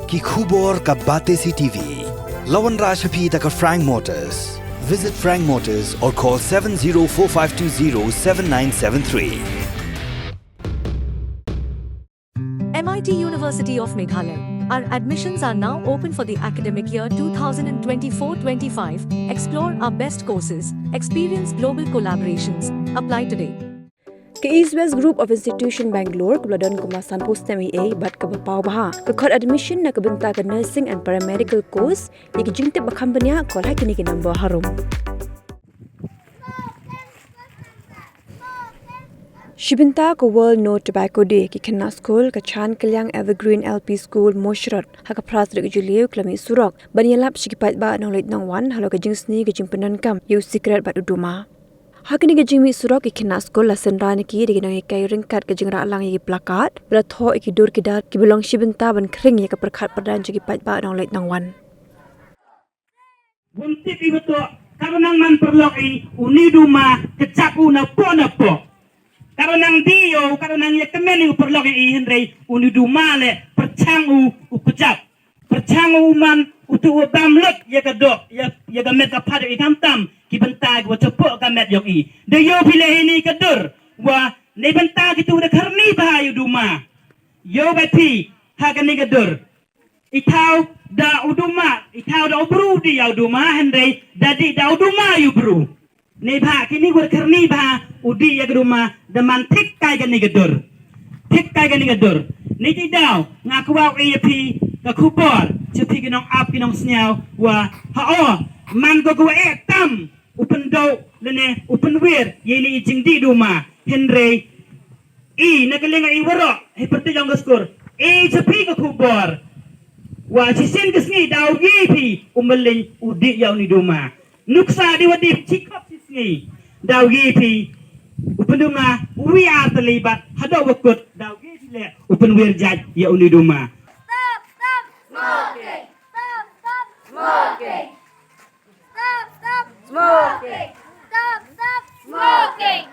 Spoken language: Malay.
ki khubor ka Bate CTV. Lawan Rashapi taka Frank Motors. Visit Frank Motors or call 7045207973. MIT University of Meghalaya. Our admissions are now open for the academic year 2024-25. Explore our best courses, experience global collaborations. Apply today. Ke East West Group of Institution Bangalore kebeladaan kemasan post MA bat ke bapau baha ke kod admission na kebenta ke nursing and paramedical course yang jingtip company kol hakini ke number harum. Shibinta ko World No Tobacco Day ki kena school ke Chan Kelyang Evergreen LP School Moshrot haka pras dek Juliu klami surok banyalap sikipat ba knowledge nang wan halo ke jingsni ke jimpenan kam yu secret bat uduma. Hakini ke jingmi surok ki kena school la senran ki de nang kai ringkat ke jingra alang yi plakat bra tho ki dur ki dar ki belong Shibinta ban kring ya ke perkhat padan sikipat ba knowledge nang wan. Bunti pibeto karena man perloki uniduma kecapu na po. Karena dia, karena yang kemen perloki Henry uniduma le percangu ukejap. Percangu man utu bamlek ya kedok ya gamet kapada ikan tam ki bentag wa cepuk gamet yoki. De yo pilih ini kedur wa ne bentag itu udah karni bahayu duma. Yo beti hagani kedur. Itau da uduma, itau da ubru di ya uduma Henry dadi da uduma yu bru. Ne ba kini gur karni ba udi ya geduma da man tik kai gani gedur. Tik kai gani gedur. Ni ti daw ngaku wa AAP ka kubor cepi ginong ap ginong snyau wa ha man go go tam upen do lene upen wir yeni jingdi duma Henry nagalinga iwaro he perti jang gaskur cepi ka kubor wa sisin kesni daw gipi umeling udi yaw ni duma nuksa di wadip cikop sisngi daw gipi upenduma wi terlibat hado wakut daw gipi le upen wirjaj ya uni duma. Stop smoking. Stop smoking. Stop smoking. Stop smoking.